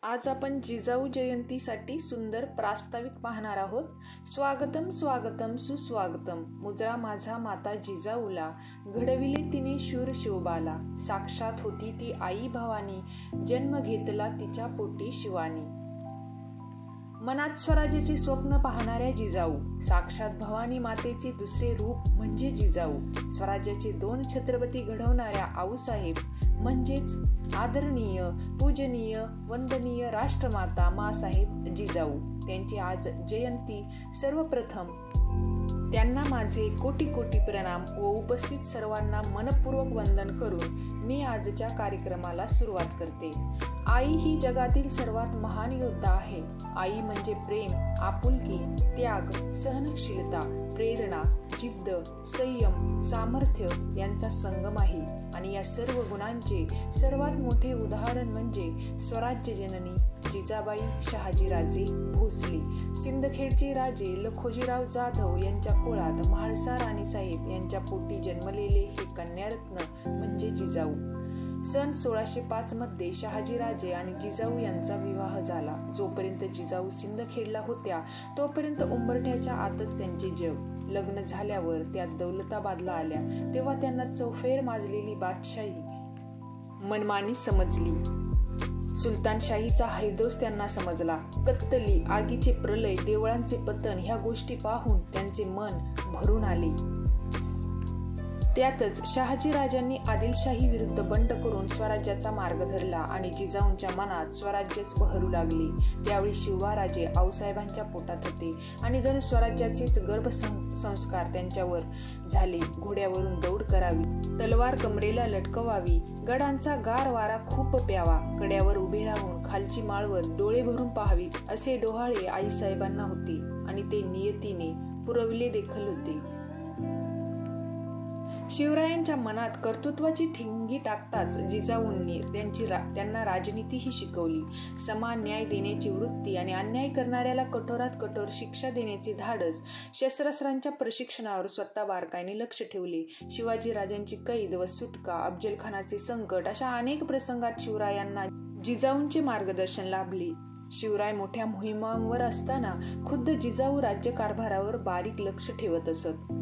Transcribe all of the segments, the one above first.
आज आपण जिजाऊ जयंतीसाठी सुंदर प्रास्ताविक पाहणार आहोत. स्वागतम स्वागतम सुस्वागतम. मुजरा माझा माता जिजाऊला, घडविले तिने शूर शिवबाला. साक्षात होती ती आई भवानी, जन्म घेतला तिच्या पोटी शिवानी. मनात स्वराज्याचे स्वप्न पाहणाऱ्या जिजाऊ, साक्षात भवानी मातेचे दुसरे रूप म्हणजे जिजाऊ. स्वराज्याचे दोन छत्रपती घडवणाऱ्या आऊसाहेब म्हणजेच आदरणीय, पूजनीय, वंदनीय राष्ट्रमाता माँसाहेब जिजाऊ. त्यांची आज जयंती. सर्वप्रथम त्यांना माझे कोटी कोटी प्रणाम व उपस्थित सर्वांना मनपूर्वक वंदन करून मी आजच्या कार्यक्रमाला सुरुवात करते. आई ही जगातील सर्वात महान योद्धा आहे. आई म्हणजे प्रेम, आपुलकी, त्याग, सहनशीलता, प्रेरणा, जिद्द, संयम, सामर्थ्य यांचा संगम आहे. आणि या सर्व गुणांचे सर्वात मोठे उदाहरण म्हणजे स्वराज्य जननी जिजाबाई शहाजीराजे भोसले. सिंदखेडचे राजे लखोजीराव जाधव यांच्या कुळात म्हाळसा राणीसाहेब यांच्या पोटी जन्मलेले हे कन्यारत्न म्हणजे जिजाऊ. सन 1605 मध्ये शहाजीराजे आणि जिजाऊ यांचा विवाह झाला. जोपर्यंत जिजाऊ सिंदखेडला होत्या तोपर्यंत उंबरठ्याच्या आतच त्यांचे जग. लग्न झाल्यावर त्या दौलताबादला आल्या तेव्हा त्यांना चौफेर माजलेली बादशाही मनमानी समजली. सुलतानशाहीचा हैदोस त्यांना समजला. कत्तली, आगीचे प्रलय, देवळांचे पतन ह्या गोष्टी पाहून त्यांचे मन भरून आले. त्यातच शहाजीराजांनी आदिलशाही विरुद्ध बंड करून स्वराज्याचा मार्ग धरला आणि जिजाऊंच्या मनात स्वराज्यच बहरू लागले. त्यावेळी शिवबाराजे आऊसाहेबांच्या पोटात होते आणि जणू स्वराज्याचेच गर्भसंस्कार त्यांच्यावर झाले. घोड्यावरून दौड करावी, तलवार कमरेला लटकवावी, गडांचा गार वारा खूप प्यावा, कड्यावर उभे राहून खालची माळवत डोळे भरून पाहावी असे डोहाळे आईसाहेबांना होते आणि ते नियतीने पुरविले देखील होते. शिवरायांच्या मनात कर्तृत्वाची ठिणगी टाकताच जिजाऊंनी त्यांना राजनीतीही शिकवली. समान न्याय देण्याची वृत्ती आणि अन्याय करणाऱ्याला कठोरात कठोर शिक्षा देण्याचे धाडस, शस्त्रास्त्रांच्या प्रशिक्षणावर स्वतः बारकाईने लक्ष ठेवले. शिवाजी राजांची कैद व सुटका, अफजलखानाचे संकट अशा अनेक प्रसंगात शिवरायांना जिजाऊंचे मार्गदर्शन लाभले. शिवराय मोठ्या मोहिमांवर असताना खुद्द जिजाऊ राज्यकारभारावर बारीक लक्ष ठेवत असत.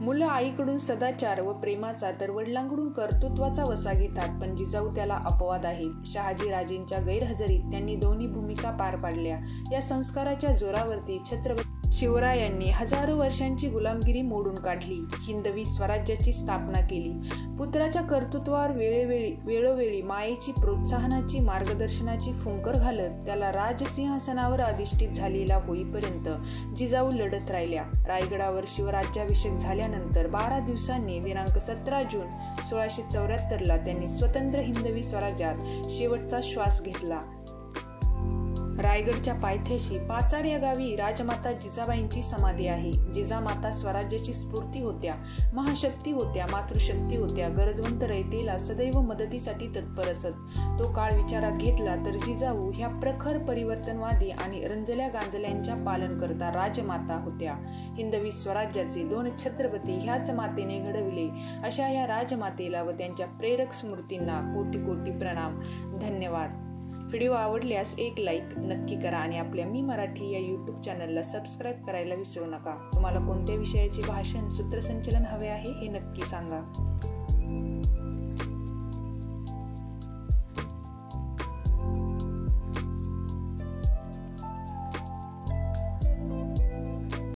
मुलं आईकडून सदाचार व प्रेमाचा तर वडिलांकडून कर्तृत्वाचा वसा घेतात, पण जिजाऊ त्याला अपवाद आहेत. शहाजीराजेंच्या गैरहजेरीत त्यांनी दोन्ही भूमिका पार पाडल्या. या संस्काराच्या जोरावरती छत्रपती शिवरायांनी हजारो वर्षांची गुलामगिरी मोडून काढली. हिंदवी स्वराज्याची स्थापना केली. पुत्राच्या कर्तृत्वावर वेळोवेळी मायेची, प्रोत्साहनाची, मार्गदर्शनाची फुंकर घालत त्याला राजसिंहासनावर अधिष्ठित झालेला होईपर्यंत जिजाऊ लढत राहिल्या. रायगडावर शिवराज्याभिषेक झाल्यानंतर 12 दिवसांनी दिनांक 17 जून 1674 त्यांनी स्वतंत्र हिंदवी स्वराज्यात शेवटचा श्वास घेतला. रायगडच्या पायथ्याशी पाचाड या गावी राजमाता जिजाबाईंची समाधी आहे. जिजामाता स्वराज्याची स्फूर्ती होत्या, महाशक्ती होत्या, मातृशक्ती होत्या. गरजवंत रयतेला सदैव मदतीसाठी तत्पर असत. तो काळ विचारात घेतला तर जिजाऊ ह्या प्रखर परिवर्तनवादी आणि रंजल्या गांजल्यांच्या पालनकर्ता राजमाता होत्या. हिंदवी स्वराज्याचे दोन छत्रपती ह्याच मातेने घडविले. अशा ह्या राजमातेला व त्यांच्या प्रेरक स्मृतींना कोटी कोटी प्रणाम. धन्यवाद. व्हिडिओ आवडल्यास एक लाईक नक्की करा आणि आपल्या मी मराठी या यूट्यूब चॅनलला सबस्क्राईब करायला विसरू नका. तुम्हाला कोणत्या विषयाचे भाषण, सूत्रसंचलन हवे आहे हे नक्की सांगा.